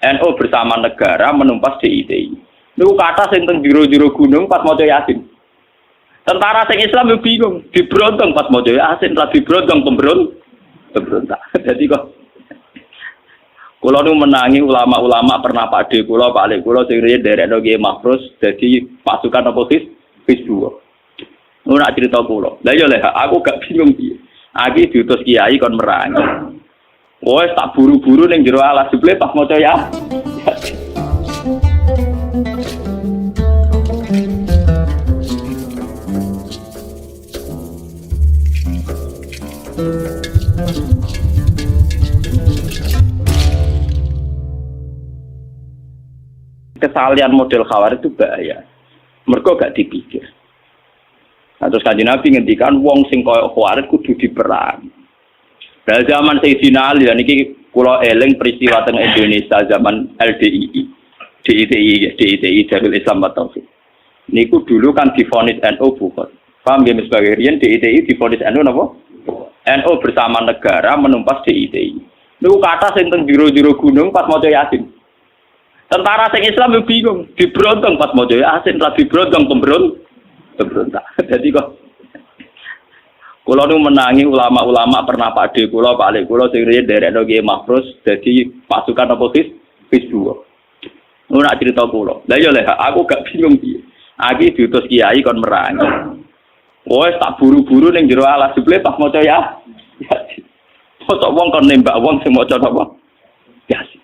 NU bersama negara menumpas DITI. Niku kata sing teng jero-jero gunung pas maca Yasin. Tentara sing Islam yo bingung, dibrontong pas maca Yasin, lah dibrontong pemberontak. Jadi kok kula nu menangi ulama-ulama pernah pakde kula, Pak Lek kula sing riyen derekno Kiai Mahfuz dadi pasukan oposisi PIS 2. Nu nak cerita kula. Lah yo lek aku gak bingung piye. Aki diutus kiai kon merangi. Wes tak buru-buru ning jero alas jebule pas maca ya. Kesalahan model Khawarij itu bahaya. Mergo gak dipikir. Nah, terus Kanjeng Nabi ngendikan wong sing koyo Khawarij kudu diperang. Pada zaman Sayyidina Ali, dan ini kula eling peristiwa teng Indonesia zaman LDII, DITI Darul Islam wa Tauhid. Niku dulu kan divonis NU bukan. Paham ya sebagai riyen DITI divonis NU napa? NU bersama negara menumpas DITI. Niku kata sing teng jero-jero gunung pas maca Yasin. Tentara sing Islam yo bingung, dibrontong pas maca Yasin, lah dibrontong pemberontak. Jadi kok kula nu menangi ulama-ulama pernah pakde kula, Pak Lek kula sing riyen derekno Kiai Mahfuz dadi pasukan oposisi PIS 2. Nu nak cerita kula. Lah yo lek aku gak bingung piye. Aki diutus kiai kon merangi. Wes tak buru-buru ning jero alas jebule pas maca ya. Foto wong kon nembak wong sing maca napa? Yasin.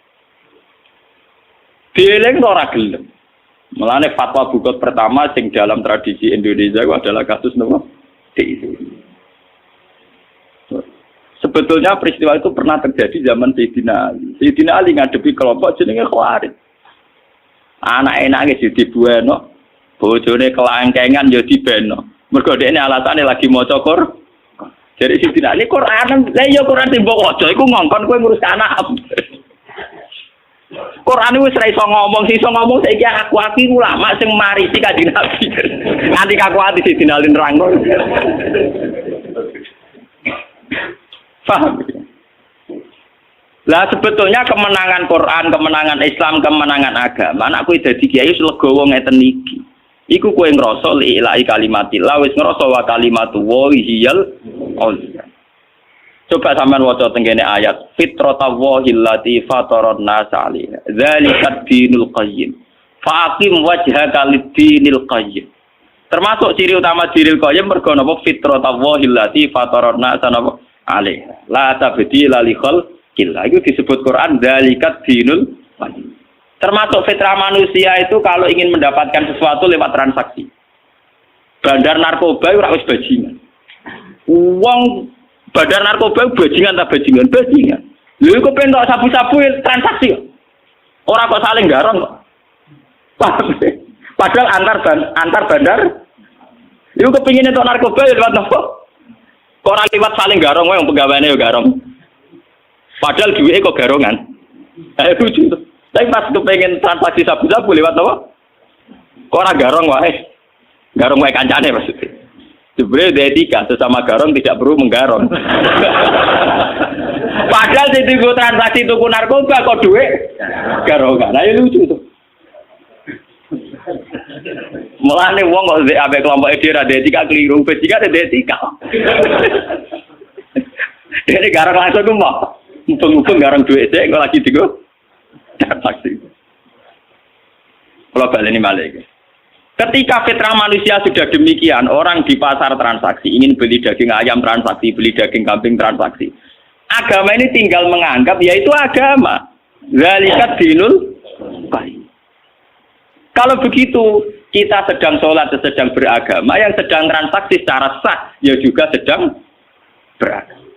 Dieling ora gelem. Mulane fatwa bukot pertama sing dalam tradisi Indonesia itu adalah kasus napa? DITI. Sebetulnya peristiwa itu pernah terjadi zaman Sayyidina Ali. Sayyidina Ali ngadepi kelompok jenenge Khawarij. Anak enake dibueno, bojone kelangkengan ya dibeno. Mergo dekne alasane lagi maca Qur'an. Jadi Sayyidina Ali Qur'an, lha ya Qur'an timbok waca iku ngongkon kowe ngurus anak. Qur'an wis ra iso ngomong, sing iso ngomong saiki aku ulama sing marisi Kanjeng Nabi. Nganti aku ati Sayyidina Ali nerangno. Paham? Lah sebetulnya kemenangan Quran, kemenangan Islam, kemenangan agama, anak kowe dadi kiai wis legowo ngeten iki. Iku kowe ngrasa li ilahi kalimatillah wis ngrasa wa kalimatu wa hiyal ulya. Coba sampean waca tengene ayat fitratallahi allati fataran nas 'alaiha. Dzalika dinul qayyim. Faqim wajhaka lid-dinil qayyim. Termasuk ciri utama dinil qayyim mergo napa fitratallahi allati fataran nas alaih. La tabdila li khalqillah. Itu disebut Quran dzalikat dinul qayyim. Termasuk fitrah manusia itu kalau ingin mendapatkan sesuatu lewat transaksi. Bandar narkoba ora wis bajingan. Wong bandar narkoba bajingan ta bajingan? Bajingan. Lha kok pentok sabu-sabu transaksi. Ora kok saling garong kok. Padahal antar bandar iku kepingin entuk narkoba lewat nopo? Orang liwat saling garong, yang pegawainya ya garong. Padahal duitnya kok garongan. Lucu tuh. Tapi pas kepengen transaksi sabu-sabu lewat apa? Kok orang garong wae. Garong wae kancane maksudnya. Sebenarnya etika sesama garong tidak perlu menggarong. Padahal di transaksi tuku narkoba kok duit garongan. Nah ya lucu tuh. Mulane wong kok ambek kelompok ide ra etika keliru, etika ada etika. Dene garang langsung ku mau. Mumpung garang duit sik kok lagi digo. Taksi. Kalau baleni malih. Ketika fitrah manusia sudah demikian, orang di pasar transaksi ingin beli daging ayam transaksi, beli daging kambing transaksi. Agama ini tinggal menganggap yaitu agama. Zalikat dinul qayyim. Kalau begitu, kita sedang sholat, sedang beragama, yang sedang transaksi secara sah, ya juga sedang beragama.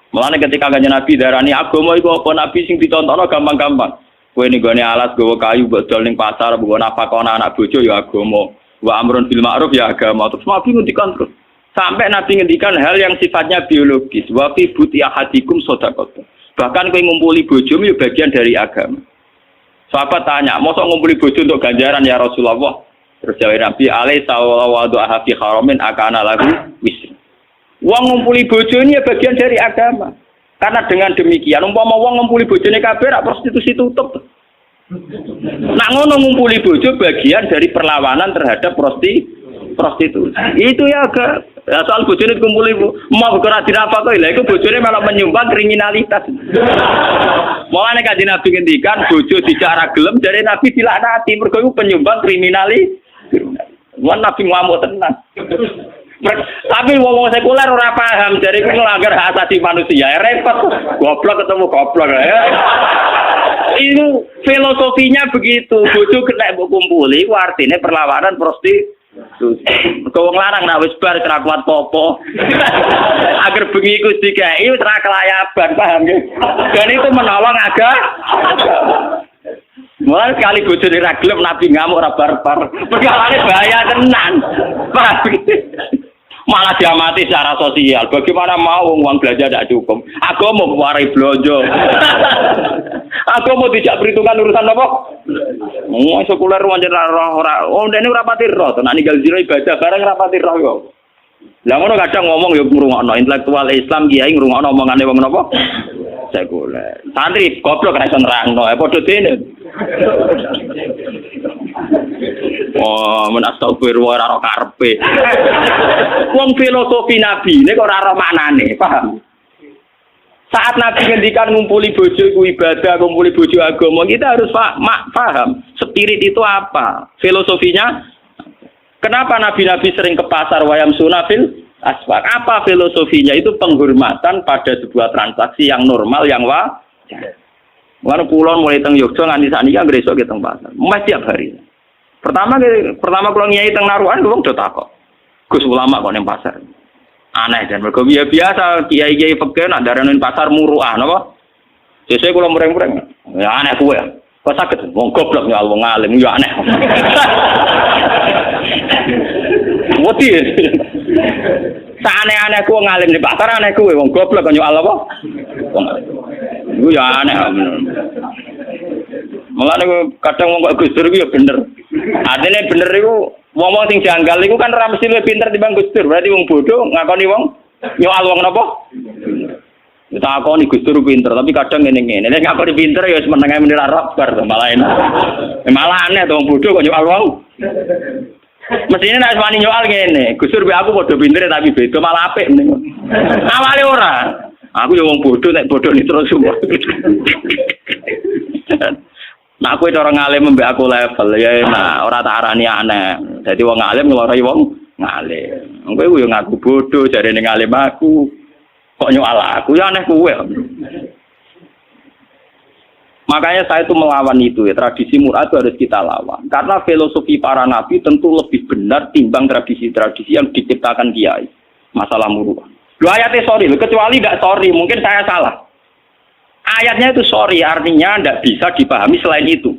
Mulane ketika Kanjeng Nabi darani agama iku apa nabi sing ditontono gampang-gampang. Kowe ning gone alas gawa kayu bodol ning pasar, mbok nafakona anak bojo ya agama. Wa amrun bil ma'ruf ya agama. Terus Nabi ngendikan terus. Sampai Nabi ngendikan hal yang sifatnya biologis. Wa fi buti ahadikum shadaqah. Bahkan kowe ngumpuli bojomu ya bagian dari agama. Sahabat tanya, mosok ngumpuli bojo untuk ganjaran ya Rasulullah? Terus jawab Nabi, alaisa wa du'a fi haramin akana lahu wisr. Wong ngumpuli bojo ini bagian dari agama. Karena dengan demikian umpama wong ngumpuli bojone kabeh rak prostitusi tutup. Nak ngono ngumpuli bojo bagian dari perlawanan terhadap prostitusi. Itu ya agak soal bojone dikumpuli mau ora dirapa kok lha iku bojone malah menyumbang kriminalitas. Mulane Kanjeng Nabi ngendikan bojo dijak gelem jare Nabi dilaknati mergo iku penyumbang kriminalitas. Wan Nabi ngamuk tenan. Tapi wong sekuler ora paham, jadi itu melanggar hak asasi manusia. Repot, goblok ketemu goblok ya. Itu filosofinya begitu. Bojo kena mbok kumpuli, ku artine perlawanan prostitusi. Wong larang nak wis bar ora kuat popo. Agar bengi iku dikai wis ra kelayaban, paham ya? Dan itu menolong agama. Mulai sekali bojone ra gelem Nabi ngamuk ora barbar. Perkarane bahaya tenan. Paham gitu. Malah diamati secara sosial. Bagaimana mau uang belanja tidak cukup? Aku mau warai belanja. Aku mau tidak perhitungan urusan apa? Mau sekuler wajar ora. Oh, ini rapati roh. Nah, ninggal zero ibadah bareng rapati roh yo. Lah ngono kadang ngomong yo ngrungokno intelektual Islam kiai ngrungokno omongane wong napa? Sekuler. Santri goblok ra iso nerangno. Padha dene. Oh, menastagfirullah ora ora karepe. Wong filosofi Nabi nek ora ora maknane, paham? Saat Nabi ngendikan ngumpuli bojo iku ibadah, ngumpuli bojo agama, kita harus paham spirit itu apa, filosofinya. Kenapa nabi-nabi sering ke pasar wayam sunafil aswaq? Apa filosofinya? Itu penghormatan pada sebuah transaksi yang normal, yang wajar. Mana pulau mulai teng Yogyakarta nganti sakniki kan gresok ke teng pasar. Mas tiap hari. Pertama kalau nyai teng Naruhan wong do takok. Gus ulama kok ning pasar. Aneh dan mergo biasa kiai-kiai fikih nak darani pasar muruah napa? Sesuk kula mureng-mureng. Ya aneh kuwe. Kok saged wong goblok nyal wong alim ya aneh. Wati. Saane-aneh ku ngalim di pasar aneh kuwe wong goblok kok nyal apa? Wong iku ya aneh. Mulane kadang wong kok Gus Dur iku ya bener. Adene bener iku wong-wong sing janggal iku kan ora mesti luwih pinter timbang Gus Dur. Berarti wong bodoh ngakoni wong nyoal wong napa? Kita akoni Gus Dur pinter, tapi kadang ngene-ngene. Nek ngakoni pinter ya wis meneng ae menira robar to malah enak. Malah aneh to wong bodoh kok nyoal wong. Mestine nek wani nyoal ngene, Gus Dur aku padha pinter tapi beda malah apik mending. Awale ora. Aku ya wong bodoh nek bodoh ni terus semua. Nah aku itu orang ngalim mbek aku level ya nah ora tak arani aneh. Dadi wong ngalim ngelorai wong ngalim. Engko yo ngaku bodoh jarene ngalim aku. Kok nyoal aku ya aneh kuwe. Makanya saya itu melawan itu ya, tradisi mur'ah itu harus kita lawan. Karena filosofi para nabi tentu lebih benar timbang tradisi-tradisi yang diciptakan kiai. Masalah mur'ah. Lu ayatnya sorry, kecuali enggak sorry, mungkin saya salah. Ayatnya itu sorry, artinya tidak bisa dipahami selain itu.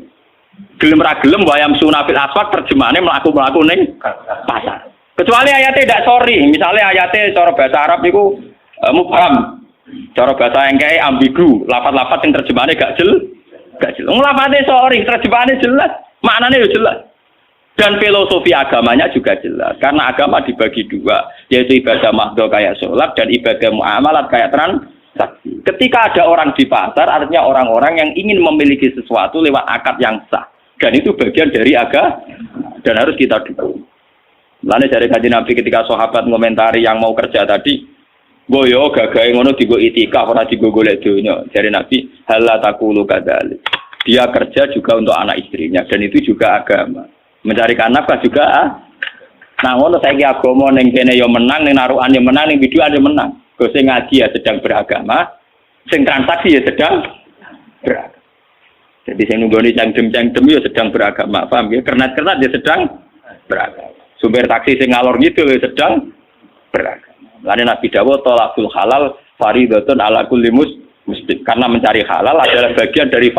Gelem ra gelem wayam sunafil aswaq terjemahannya melaku-melaku ning pasar. Kecuali ayatnya tidak sorry, misalnya ayatnya cara bahasa Arab itu mubham. Cara bahasa yang kayak ambigu, lafaz-lafaz yang terjemahannya gak jelas. Lafaznya sorry, terjemahannya jelas, maknanya jelas. Dan filosofi agamanya juga jelas, karena agama dibagi dua, yaitu ibadah mahdhah kayak sholat dan ibadah muamalat kayak transaksi. Ketika ada orang di pasar, artinya orang-orang yang ingin memiliki sesuatu lewat akad yang sah. Dan itu bagian dari agama dan harus kita dukung. Lalu dari Kanjeng Nabi ketika sahabat ngomentari yang mau kerja tadi, goyo gagahe ngono digo itikaf ora digo golek donya. Dari Nabi, halla taqulu kadzalik. Dia kerja juga untuk anak istrinya dan itu juga agama. Mencarikan nafkah juga nah ngono saiki agama ning kene ya menang, ning narukan ya menang, ning biduan ya menang. Sing ngaji ya sedang beragama, sing transaksi ya sedang beragama. Jadi sing nunggoni cangdem-cangdem ya sedang beragama, paham ya? Kernat-kernat ya sedang beragama. Sumber taksi sing ngalor gitu ya sedang beragama. Lalu Nabi dawuh thalabul halal fardhatun ala kulli muslim. Karena mencari halal adalah bagian dari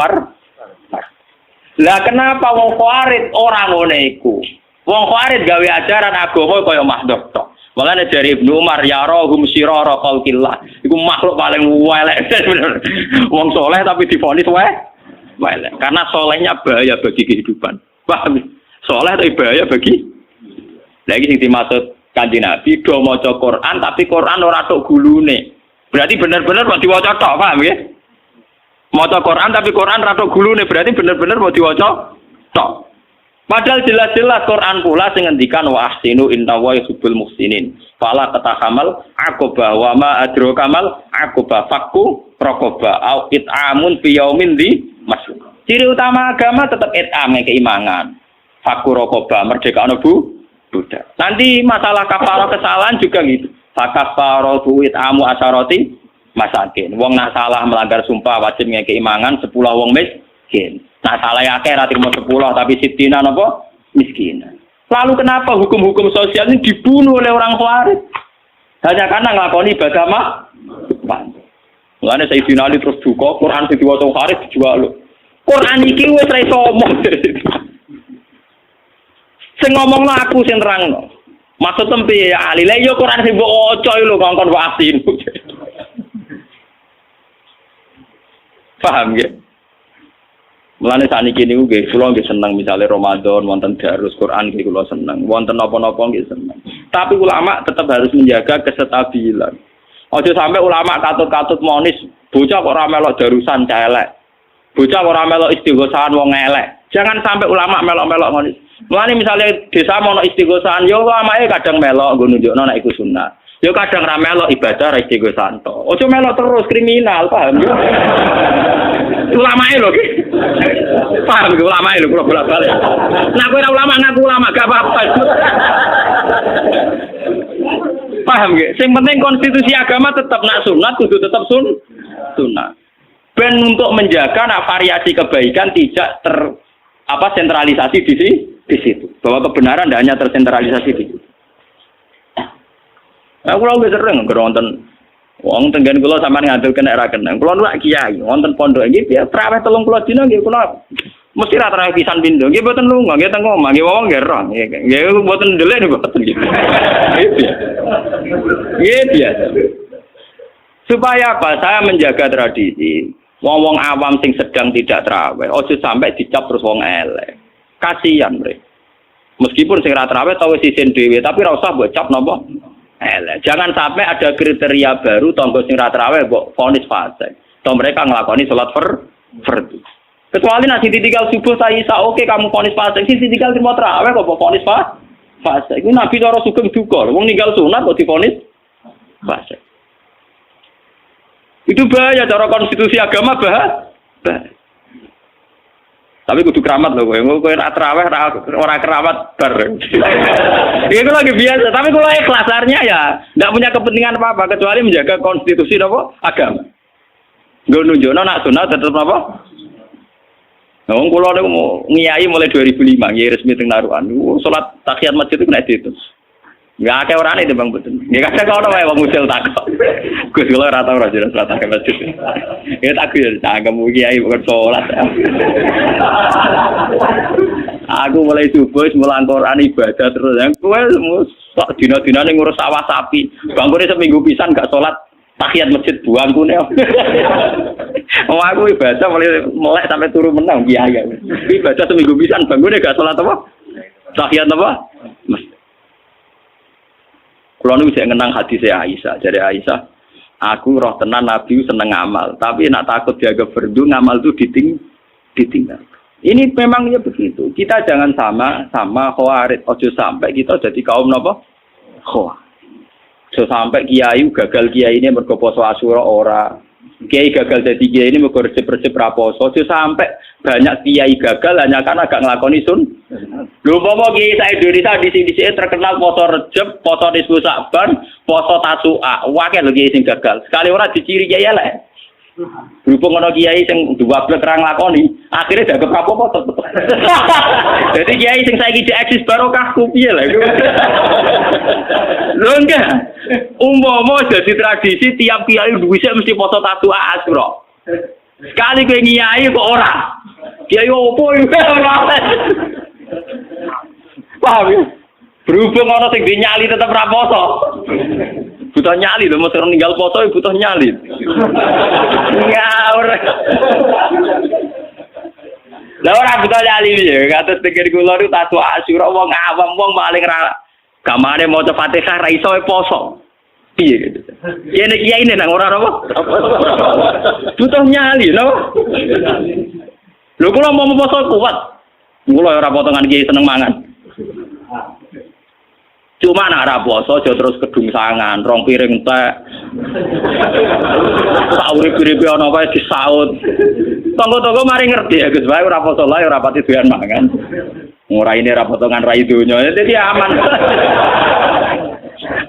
Lah kenapa wong khawarij ora ngono iku? Wong khawarij gawe ajaran agama kaya mahdhah tok. Mulane dari Ibnu Umar ya rohum sirara khalqillah. Iku makhluk paling elek bener. Wong soleh tapi divonis elek. Karena solehnya bahaya bagi kehidupan. Paham? Soleh tapi bahaya bagi. Lagi sing dimaksud Kanjeng Nabi do maca Quran tapi Quran ora tok gulune. Berarti bener-bener mau diwaca tok, paham ya? Maca Quran tapi Quran rada gulune berarti bener-bener mau diwaca tok. Padahal jelas-jelas Quran pula sing ngendikan wa ahsinu innallaha yuhibbul muhsinin. Fala tatahamal aqaba wa ma adraka mal aqaba fakku raqaba au it'amun fi yaumin di masuk. Ciri utama agama tetap it'am keimangan. Fakku raqaba merdeka budak. Nanti masalah kafarah kesalahan juga gitu. Fakafaratu it'amu asharati masakin. Wong nak salah melanggar sumpah wajib ngekei mangan 10 wong miskin. Nah salah akeh ra trimo 10 tapi sitina napa miskin. Lalu kenapa hukum-hukum sosial ini dibunuh oleh orang Khawarij? Hanya karena nglakoni ibadah mah. Mulane Sayyidina Ali terus duka Quran sing diwaca Khawarij dijual. Quran iki wis ra iso omong. Sing ngomongno aku sing terangno. Maksud tempe ya Ali, lha yo Quran sing mbok waca lho ngongkon wasin. Paham ya? Mulane saniki niku nggih kula nggih seneng misale Ramadan wonten darus Quran nggih kula seneng, wonten napa-napa nggih seneng. Tapi ulama tetap harus menjaga kestabilan. Aja sampai ulama katut-katut monis bocah kok ora melok darusan celek. Bocah kok ora melok istighosahan wong elek. Jangan sampai ulama melok-melok monis. Mulane misale desa mono istighosahan yo ulamane kadang melok nggo nunjukno nek iku sunah. Yo kadang ra melok ibadah ra istighosahan to. Aja melok terus kriminal, paham yo? Ulamae lho ki. Paham ki ulamae lho kula bolak-balik. Nah kowe ora ulama ngaku ulama gak apa-apa. Paham ki? Sing penting konstitusi agama tetap nak sunat kudu tetap sunat. Ben untuk menjaga nak variasi kebaikan tidak sentralisasi di situ. Bahwa kebenaran tidak hanya tersentralisasi di situ. Aku lho sering ngonten wong tenggen kula sampean ngandel kena ra kenang. Kula nuwak kiai wonten pondok iki piye traweh 30 dina nggih kula mesti ra traweh pisan pindho. Nggih mboten lunga, nggih teng omah, nggih wong nggih roh. Nggih mboten ndelek niku mboten gitu. Biasa. Supaya apa? Saya menjaga tradisi. Wong-wong awam sing sedang tidak traweh, ojo sampai dicap terus wong elek. Kasihan mereka. Meskipun sing ra traweh tau wis isin dhewe, tapi ra usah mbok cap napa elek. Jangan sampai ada kriteria baru tonggo sing ra traweh mbok vonis fase. Toh mereka nglakoni salat fardhu. Kecuali nanti ditinggal subuh saya isa oke kamu vonis fase, sing ditinggal trimo traweh kok mbok vonis fase. Iku Nabi cara sugeng duka, wong ninggal sunat kok divonis fase. Itu bahaya cara konstitusi agama bahaya. Tapi kudu keramat lho kowe ora traweh ora keramat bar. Itu lagi biasa, tapi kalau ikhlas artinya ya enggak punya kepentingan apa-apa kecuali menjaga konstitusi apa agama. Nggo nunjukno nak sunah tetep apa? Wong kula niku ngiyai mulai 2005 nggih resmi teng Narukan. Salat tahiyat masjid itu nek diitung. Enggak akeh orane itu Bang Betul. Nggih kadang ono wae wong usil takok. Gus kula ora tau ora jelas tahiyat masjid. Ya tak yo cangkem kiai bukan salat. Aku mulai subuh mulang Quran ibadah terus. Kowe sak dina-dinane ngurus sawah sapi. Bangkune seminggu pisan gak salat tahiyat masjid buangkune. Wong aku ibadah mulai melek sampai turu menang kiai. Ibadah seminggu pisan bangkune gak salat apa? Tahiyat apa? Kalau nu bisa ngenang hadis Aisyah, jadi Aisyah, aku roh tenan Nabi seneng ngamal, tapi nak takut jaga fardu ngamal itu ditinggal. Ini memangnya begitu. Kita jangan sama Khawarij. Ojo sampai kita jadi kaum napa? Khawarij. Ojo sampai kiai gagal kiai ini mergo poso Asyura ora. Kiai gagal jadi kiai ini mergo resep-resep ra poso. Ojo sampai banyak kiai gagal hanya karena gak nglakoni sun. Lho popo kiai sak Indonesia dhisik-dhisike terkenal poso Rejab, poso Nisfu Sa'ban, poso Tasu'a. Wae lho kiai sing gagal. Sekali ora diciri kiai elek. Berhubung ana kiai sing duwablek ra nglakoni, akhire dianggap apa-apa tetep. Dadi kiai sing saiki eksis barokah ku piye lha iku. Lho enggak. Umpama dadi tradisi tiap kiai duwise mesti poso Tasu'a Asyura. Sekali kowe ngiyai kok ora. Kiai opo iki ora. Paham ya? Berhubung ana sing dinyali tetep ra poso. Butuh nyali lho, mesti ninggal poso butuh nyali. Ngawur. Lah ora butuh nyali piye? Kados pikir kula niku tatu Asyura wong awam wong paling ra gamane maca Fatihah ra iso poso. Piye gitu. Kene kiai ini nang ora apa? Butuh nyali, napa? Lho kula mau poso kuat. Kula ora potongan kiai seneng mangan. Cuma nak ora poso aja terus kedung sangan, rong piring teh. Sak urip-uripe ana wae disaut. Tonggo-tonggo mari ngerti ya Gus, wae ora poso lae ora pati doyan mangan. Ora ini ora potongan rai donya, jadi aman.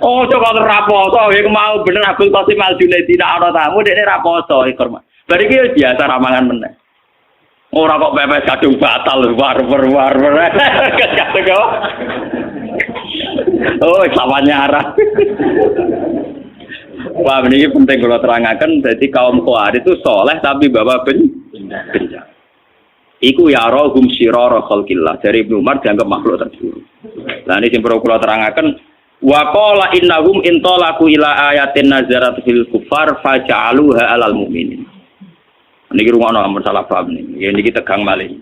Oh, coba raposo, ya mau bener Abdul Qasim Al-Junaidi tidak ada tamu, dia raposo, hormat. Bari ki biasa ramangan meneh. Ora kok pepes kadung batal, war. Kadung kok. Oh, lawannya arah. Wah, ini penting kalau terangaken, jadi kaum Khawarij itu soleh tapi bawa bencana. Iku ya rohum syirara khalqillah, dari Ibnu Umar dianggap makhluk terburuk. Nah, ini sing perlu kula terangaken. Wa qala innahum intalaku ila ayatin nazarat fil kufar faja'aluha 'alal mu'minin. Niki rungono masalah paham niki. Ya niki tegang malih.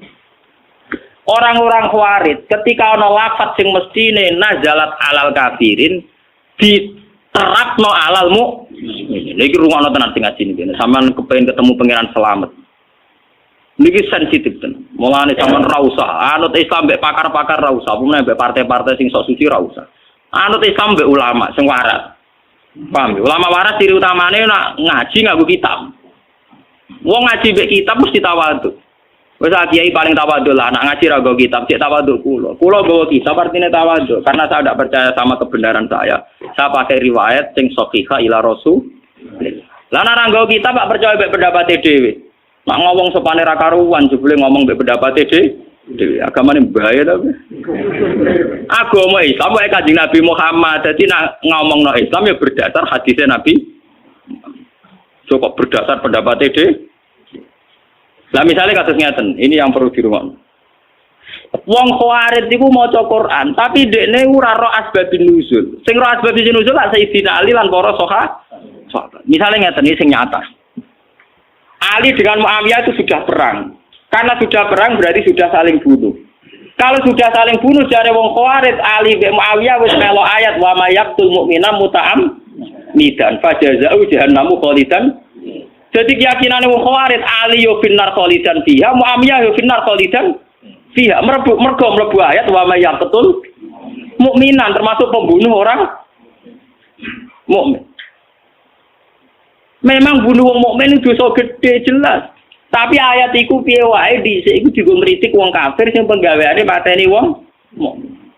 Orang-orang Khawarij ketika ana lafaz sing mestine nazalat 'alal kafirin diterapno 'alal mu'minin. Niki rungono tenan sing ngaji niki. Sampeyan kepengin ketemu pangeran selamat. Niki sensitif tenan. Mulane sampeyan ra usah anut Islam mbek pakar-pakar ra usah, umumnya mbek partai-partai sing sok suci ra usah. Anut Islam mbek ulama sing waras. Paham? Ulama waras ciri utamane nak ngaji nganggo kitab. Wong ngaji mbek kitab mesti tawadhu. Wis kiai paling tawadhu lah, nak ngaji ra nggo kitab, cek tawadhu kula. Kula nggo kitab artine tawadhu karena saya tidak percaya sama kebenaran saya. Saya pakai riwayat sing sahihah ila Rasul. Lah nek nggo kitab gak percaya mbek pendapat dhewe. Mak ngomong sepane ra karuan jebule ngomong mbek pendapat dhewe. Agamane bahaya tapi. Agama Islam wae Kanjeng Nabi Muhammad. Dadi nak ngomongno Islam ya berdasar hadisnya Nabi. Cukup berdasar pendapat dhewe. Lah misalnya kasus ngeten, ini yang perlu dirungokno. Wong Khawarij iku maca Quran, tapi dekne ora ro asbabun nuzul. Sing ro asbabun nuzul lak Sayyidina Ali lan para sahabat. Misalnya ngeten iki sing nyata. Ali dengan Muawiyah itu sudah perang. Karena sudah perang berarti sudah saling bunuh. Kalau sudah saling bunuh jare wong Khawarij Ali bin Muawiyah wis melo ayat wa may yaqtul mu'mina muta'ammidan fajaza'u jahannamu khalidan. Jadi keyakinane wong Khawarij Ali yo finnar khalidan fiha, Muawiyah yo finnar khalidan fiha. Mergo mlebu ayat wa may yaqtul mu'minan termasuk pembunuh orang mukmin. Memang bunuh wong mukmin itu dosa gede jelas. Tapi ayat iku piye wae dhisik iku digo ngritik wong kafir sing penggaweane mateni wong mukmin.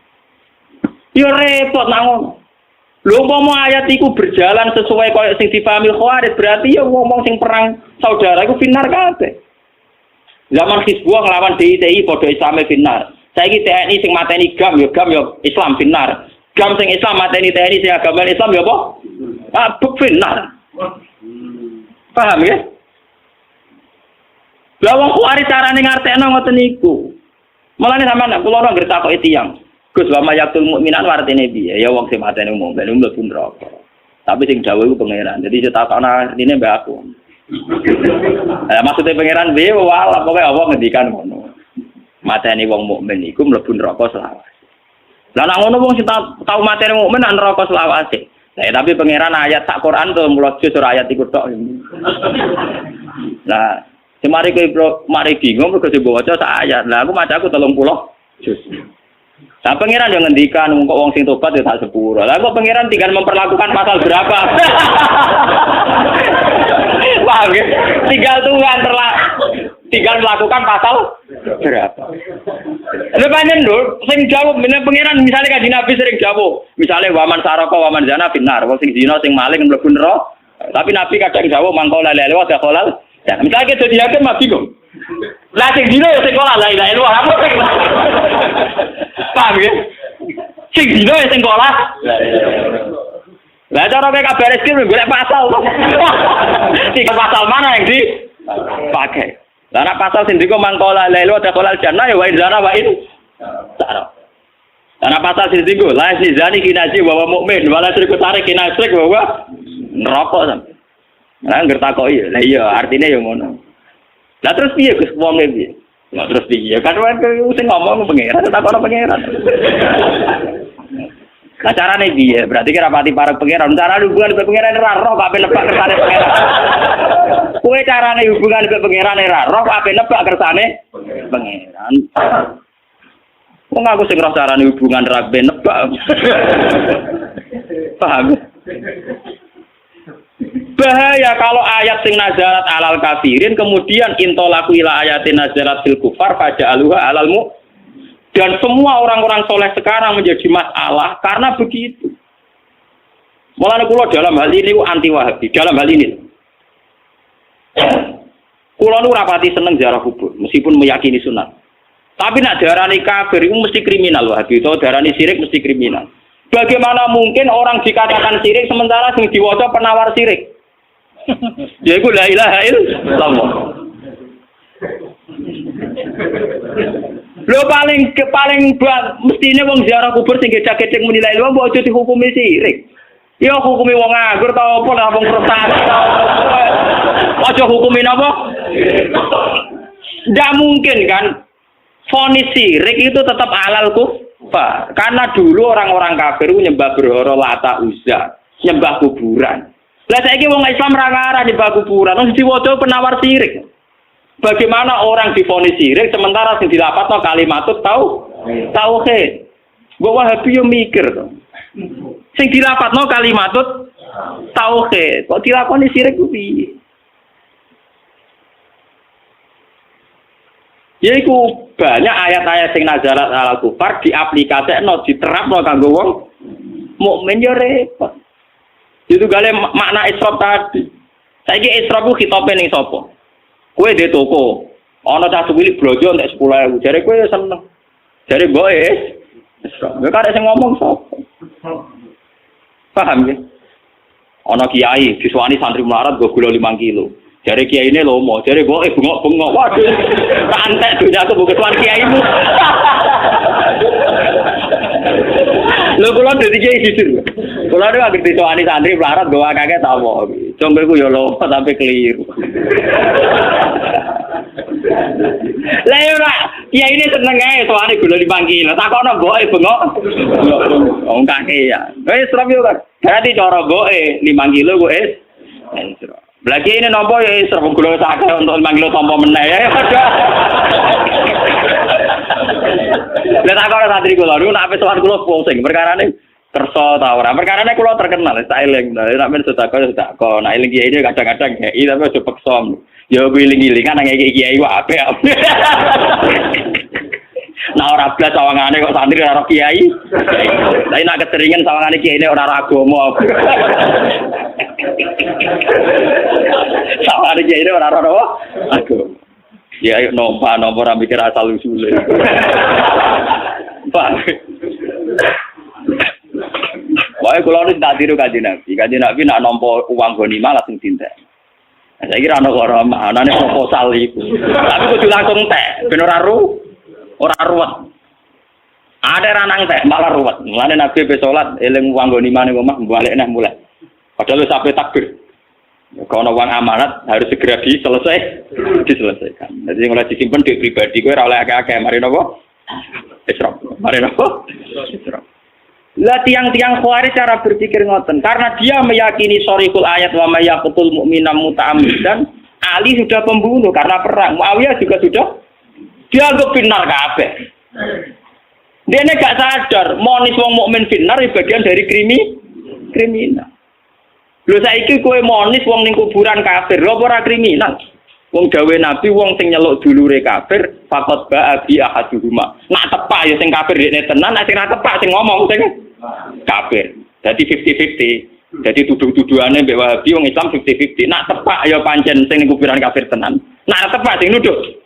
Yo repot nang ngono. Lho umpama ayat iku berjalan sesuai koyo sing dipahami Khawarij berarti ya ngomong sing perang saudara iku finar kabeh. Zaman Hizbullah nglawan DITI padha Islame finar. Saiki TNI sing mateni GAM yo Islam finar. GAM sing Islam mateni TNI sing agama Islam yo apa? Ah, finar. Paham ya? Lah wong Khawarij carane ngartekno ngoten niku. Mulane sampean kula ora ngertakoki tiyang. Gus wa mayatul mukminan artine piye? Ya wong sing mateni mukmin mlebu neraka. Tapi sing dawuh iku pangeran. Jadi cetakno artine mbak aku. Maksudnya pangeran piye wala pokoke apa ngendikan ngono. Mateni wong mukmin iku mlebu neraka selawase. Lah nek ngono wong sing tau mateni mukmin nang neraka selawase. Lah tapi pangeran ayat sak Quran to mulut juz ayat iku tok. Nah semari kowe mari bingung mergo sing waca sak ayat. Lah aku maca aku 30 juz. Lah pangeran yang ngendikan kok wong sing tobat ya tak sepuro. Lah kok pangeran tinggal memperlakukan pasal berapa? Wah, tinggal melakukan pasal berapa? Lha pancen lho sing jawab meneh pangeran misale Kanjeng Nabi sering jawab. Misale waman saraka waman zina binar, wong sing zina sing maling mlebu neraka. Tapi Nabi kadang jawab mangko la ilaha wa dakhalal. Ya, misalnya kita jadi hakim mah bingung. Lah sing dino ya sing sekolah la ilaha illallah apa sing. Paham ya? Sing dino ya sing sekolah. Lah cara kowe kabar rezeki golek pasal. Tiga pasal mana yang dipakai? Lah nek pasal sing diko mangkola la ilaha illallah jannah ya wa inzana wa in. Lah pasal sing diko la zani kinaji wa mukmin wala syirku tarik kinasrik wa neraka sampe. Nah, ngertakoki. Lah iya, artine ya ngono. Lah terus piye Gus wong e piye? Lah terus piye? Kan sing ngomong pangeran, tak ana pangeran. Lah carane piye? Berarti kira pati para pangeran. Cara hubungan mbek pangeran ora roh kok ape nebak kersane pangeran. Kowe carane hubungan mbek pangeran ora roh kok ape nebak kersane pangeran. Wong aku sing roh carane hubungan ra ben nebak. Paham? Bahaya kalau ayat sing nazarat alal kafirin kemudian intolaku ila ayatin nazarat fil kufar faja'aluha alalmu dan semua orang-orang soleh sekarang menjadi masalah karena begitu. Mulane kula dalam hal ini anti Wahabi, dalam hal ini. Kula nu rapati seneng ziarah kubur meskipun meyakini sunat. Tapi nak darani kafir itu mesti kriminal Wahabi, atau darani syirik mesti kriminal. Bagaimana mungkin orang dikatakan syirik sementara sing diwaca penawar syirik? Yaiku la ilaha illallah. Lho paling mestine wong ziarah kubur sing gecek-gecek muni la ilaha mbok aja dihukumi sirik. Ya hukumi wong nganggur ta apa lah wong prestasi. Aja hukumi napa? Ndak mungkin kan. Vonis sirik itu tetap halal kufar. Karena dulu orang-orang kafir nyembah berhala Lata Uzza, nyembah kuburan. Lah saiki wong Islam ra ngarah nyembah kuburan, wong diwaca penawar sirik. Bagaimana orang divonis sirik sementara sing dilapatno kalimatut tauhid. Mbok Wahabi yo mikir to. Sing dilapatno kalimatut tauhid, kok dilakoni sirik ku piye? Yaiku banyak ayat-ayat sing nazarat alal kufar diaplikasekno diterapno kanggo wong mukmin yo repot. Itu gale makna israf tadi. Saiki israf ku khitope ning sapa? Kowe dhe toko, ana cah cilik blojo entek 10.000. Jare kowe seneng. Jare mboke israf. Nek arek sing ngomong sapa? Paham ya? Ana kiai disuwani santri melarat go gula 5 kilo. Jare kiai ini lomo, jare mboke bengok-bengok. Waduh. Tak antek dunyaku bukan tuan kiaimu. Lho kula dadi kiai jujur. Kula nek anggere disuwani santri melarat go akeh ta apa. Jonggoku ya lomo sampai keliru. Lah yo ora, kiai ini seneng ae suwani gula 5 kilo. Takono mboke bengok. Wong kakek ya. Wis serap yo kan. Berarti cara mboke 5 kilo kok Lagi ini nopo ya serbu gula sakit untuk manggil tompo meneh ya. Lihat aku ada santri kula, dulu nak pesuan kula pusing. Perkara ini kerso tau ora. Perkara ini kula terkenal, styling. Nak men sedekah. Nak eling kiai ini kadang-kadang kiai tapi aja peksa. Ya wiling-wilingan nang kiai wae apik. Nah ora blas sawangane kok santri ora kiai. Tapi nak keteringan sawangane kiai ini ora agama. Sawangane kiai ini ora agama. Ya ayo nompa ora mikir asal usule. Pak. Wae kula nek tak tiru Kanjeng Nabi. Kanjeng Nabi nak nampa uang gonima langsung dintek. Saya kira ana ora anane proposal iku. Tapi kudu langsung tek, ben ora ruwet. Ada ranang teh malah ruwet. Mulane Nabi be salat eling wong gonimane omah balik neh mulai. Padahal sampai takbir. Kalau uang amanat harus segera diselesaikan. Jadi mulai disimpan di pribadi kowe ora oleh akeh-akeh mari napa? Israf. Mari napa? Israf. Lah tiang-tiang Khawarij cara berpikir ngoten karena dia meyakini sorikul ayat wa may yaqtul mu'mina muta'ammidan. Ali sudah pembunuh karena perang. Muawiyah juga sudah dianggap benar kabeh. Dia ini gak sadar, monis wong mukmin benar bagian dari kriminal. Lho saiki kowe monis wong ning kuburan kafir, lho ora kriminal. Wong dawe Nabi wong sing nyeluk dulure kafir, faqat ba'a bi ahaduhuma. Nak tepak ya sing kafir dekne tenan, nek sing ra tepak sing ngomong sing kafir. Dadi 50-50. Jadi tuduh-tuduhane mbek Wahabi wong Islam 50-50. Nak tepak ya pancen sing ning kuburan kafir tenan. Nak tepak sing nuduh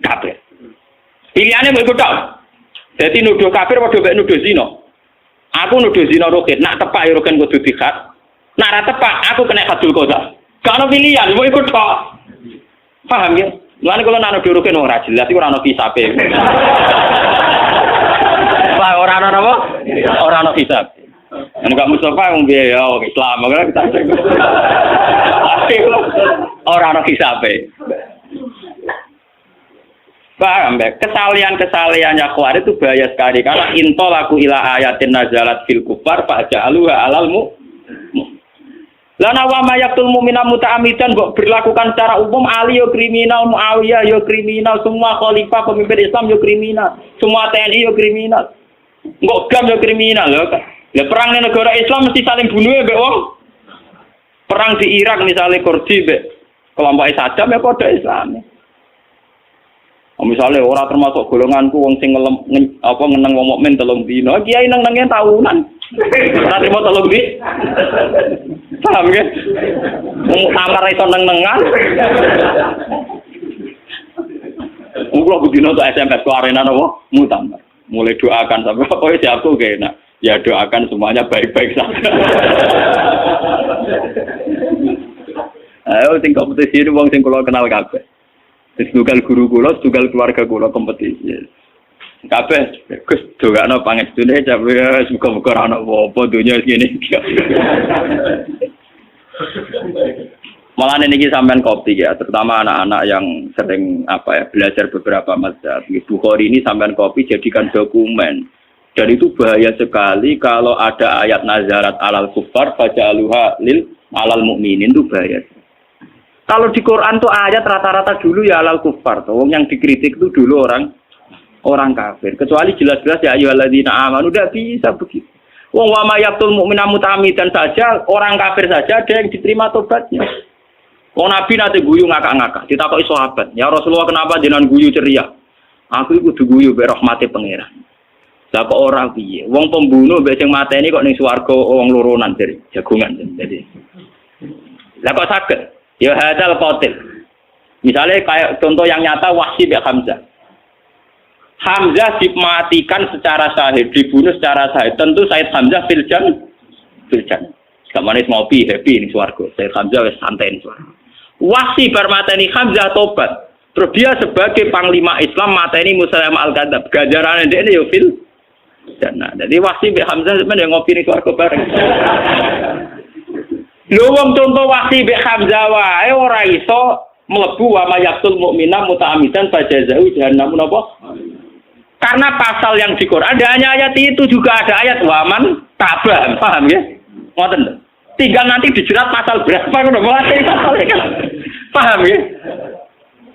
kafir. Pilihane mbok iku tok. Dadi nuduh kafir padha mbek nuduh zina. Aku nuduh zina Rukin, nak tepak ya Rukin kudu dikhat. Nak ra tepak aku kena hadul qadha. Gak ono pilihan, mbok iku tok. Paham ya? Mulane kula nak nuduh Rukin ora jelas iku ora ono hisabe. Pak ora ono apa? Ora ono hisab. Nek Mustafa wong piye ya Islam kok kita. Ora ono hisabe. Paham ya? Kesalahan-kesalahannya Khawarij itu bahaya sekali karena intolaku ila ayatin nazalat fil kufar fa'ja'aluha alalmu. Lana wa mayaktul mu'mina muta'amidan kok berlakukan secara umum Ali yo kriminal, Muawiyah yo kriminal, semua khalifah pemimpin Islam yo kriminal, semua TNI yo kriminal. Engko GAM yo kriminal lho. Lah perang ning negara Islam mesti saling bunuh mbek wong. Perang di Irak misalnya Kurdi mbek kelompok Saddam ya padha Islam. Misalnya orang termasuk golonganku wong sing ngeneng wong mukmin 3 dina, kiai neng-nenge tahunan. Ora trimo 3 dina. Paham nggih? Wong amar iso neng-nengan. Kulo budino to SMS ko arena napa? Mutamar. Mulai doakan sampai apa ya aku kena. Ya doakan semuanya baik-baik saja. Ayo sing kompetisi wong sing kula kenal kabeh. Tugal guru kula, tugal keluarga kula kompetisi. Kabeh Gus dongakno pangestune jabe muga-muga ora ana apa-apa donya ngene iki. Malah niki sampean kopi ya, terutama anak-anak yang sering belajar beberapa mazhab. Bukhari ini sampean kopi jadikan dokumen. Dan itu bahaya sekali kalau ada ayat nazarat alal kufar faja'aluha lil alal mukminin itu bahaya. Kalau di Quran tuh ayat rata-rata dulu ya alal kufar, tuh yang dikritik itu dulu orang kafir. Kecuali jelas-jelas ya ayyuhalladzina amanu udah bisa begitu. Wong wa may yaqtul mu'mina muta'ammidan saja orang kafir saja ada yang diterima tobatnya. Wong Nabi nate guyu ngakak-ngakak, ditakoki sahabat, "Ya Rasulullah kenapa jenengan guyu ceria?" Aku iku kudu guyu be rahmate pangeran. Lah kok ora piye? Wong pembunuh mbek sing mateni kok ning swarga wong loronan jadi jagongan jadi. Lah kok saged? Ya hadal qatil. Misalnya kayak contoh yang nyata Wahsy bin Hamzah. Hamzah dimatikan secara sahih, dibunuh secara sahih. Tentu Said Hamzah filjan. Gak manis ngopi, happy ning swarga. Said Hamzah wis santai ning swarga. Wahsy bar mateni Hamzah tobat. Terus dia sebagai panglima Islam mateni Musailamah al-Kadzdzab. Ganjarane ndekne yo fil jannah. Jadi Wahsy bin Hamzah sebenarnya ngopi ning swarga bareng. Lho wong contoh Wahsy bin Hamzah wae ora iso mlebu wa mayaqtul mukmina muta'ammidan fajazau jahannam napa? Karena pasal yang di Quran ada hanya ayat itu juga ada ayat waman tabah, paham ya? Ngoten. Tinggal nanti dijerat pasal berapa ngono mulai pasal kan. Paham ya?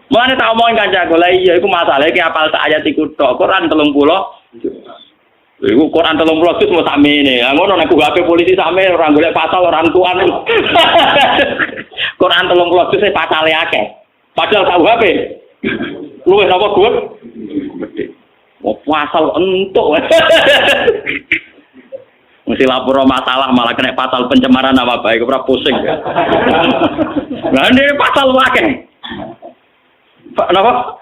Mulane tak omongin kancaku, lha iya iku masalahe ki apal sak ayat iku tok Quran 30. Iku Quran 30 juz mau sakmene. Lah ngono nek HP polisi sakmene ora golek pasal orang tuan. Quran 30 juz pasale akeh. Padahal KUHP luwih napa gue? Gede. Oh pasal entuk. Mesti lapor masalah malah kena pasal pencemaran nama baik ora pusing. Lah ini pasal akeh. Napa?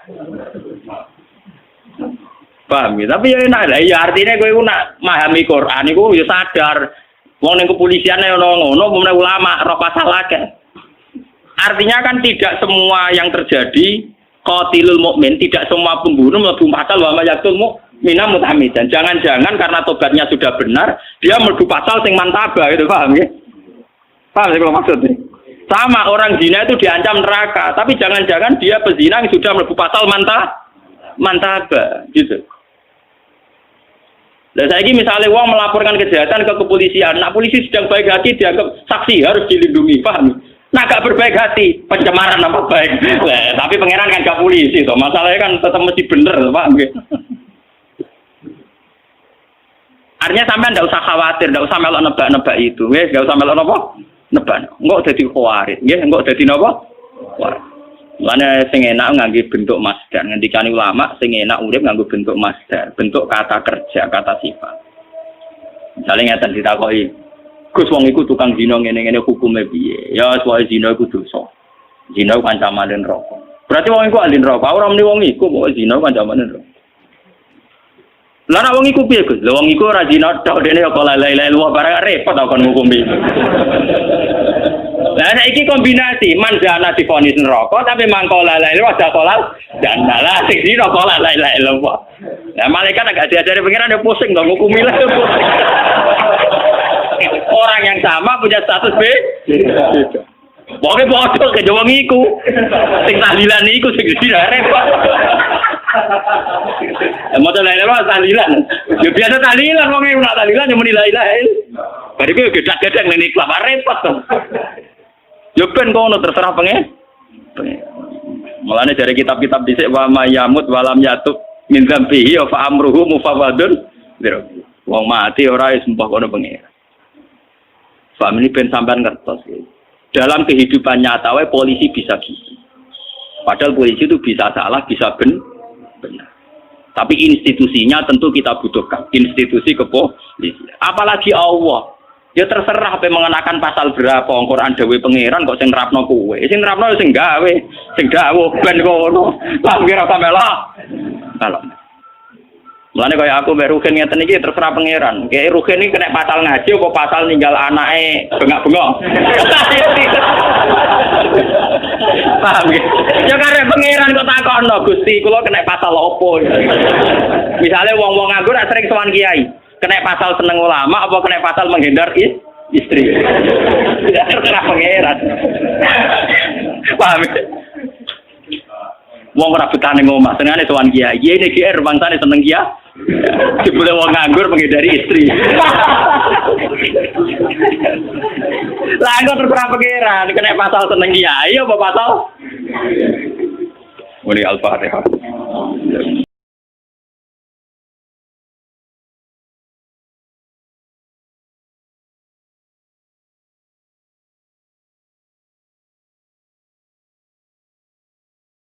Paham ya? Tapi ya enak lah, ya artinya kowe nak memahami Quran iku ya sadar. Wong ning kepolisian ono ngono, umumnya ulama roh pasal akeh. Artinya kan tidak semua yang terjadi qatilul mukmin, tidak semua pembunuh mlebu pasal wa mayaqtul mu'mina muta'ammidan. Jangan-jangan karena tobatnya sudah benar, dia mlebu pasal sing mantabah gitu, paham ya? Paham sih kalau maksudnya? Sama orang zina itu diancam neraka, tapi jangan-jangan dia pezina yang sudah mlebu pasal mantabah gitu. Nah, saya ini misalnya uang melaporkan kejahatan ke kepolisian, nah polisi sedang baik hati dianggap saksi harus dilindungi, paham? Nah gak berbaik hati, pencemaran apa baik? Nah, tapi pangeran kan gak polisi, toh masalahnya kan tetap mesti bener, paham? Artinya sampai ndak usah khawatir, ndak usah melok nebak-nebak itu, wes, nggak usah melok apa? Nebak, nggak jadi khawatir, ya, nggak jadi apa? Mana sing enak nganggo bentuk masdar, ngendikane ulama sing enak urip nganggo bentuk masdar, bentuk kata kerja, kata sifat. Misalnya ngeten ditakoki, Gus wong iku tukang zina ngene-ngene hukume piye? Ya soal zina iku dosa. Zina ku ancaman neraka. Berarti wong iku ahli neraka, ora muni wong iku kok zina ku ancaman neraka. Lah nek wong iku piye Gus? Lah wong iku ora zina tok dene kok la ilaha illallah barang repot kok ngukumi. Lah nek iki kombinasi manjana divonis neraka tapi mangko la ilaha illallah kolal dan lah sing zina kok la ilaha illallah. Lah malaikat agak diajari pengiran dia pusing dong ngukumi lah. Orang yang sama punya status beda. Pokoknya bodoh ke wong iku. Sing tahlilan iku sing zina repot. Mau tahlilan tahlilan. Ya biasa tahlilan wong nek tahlilan yo muni la ilaha illallah. Bari ku gedak-gedek ning ikhlas repot to. Yo ben kono terserah pengen. Mulane dari kitab-kitab dhisik wa mayamut walam yatub min dzambihi fa amruhu mufawwadun. Wong mati ora wis mbah kono pengen. Paham ini ben sampean ngertos. Dalam kehidupan nyata wae polisi bisa gitu. Padahal polisi itu bisa salah, bisa benar. Tapi institusinya tentu kita butuhkan. Institusi kepolisian. Apalagi Allah. Ya terserah apa mengenakan pasal berapa. Quran dawe pangeran kok sing nerapno kowe. Sing nerapno sing gawe, sing dawuh ben kono. Lah kira samelah. Kalau mulane kaya aku mbek Ruhin ngeten iki terserah pangeran. Kayak Ruhin iki kena pasal ngaji apa pasal ninggal anake bengak-bengok. Paham ya? Ya karep pangeran kok takono Gusti, kula kena pasal opo. Misale wong-wong nganggur sering sowan kiai, kena pasal seneng ulama apa kena pasal menghindar istri. Ya terserah pangeran. Paham ya? Wong ora betane ngomah, senengane sowan kiai. Kiai iki GR bangsane seneng kiai. Dibule wong nganggur menghindari istri. Lah kok terserah pangeran, kena pasal seneng kiai apa pasal? Muni Al-Fatihah.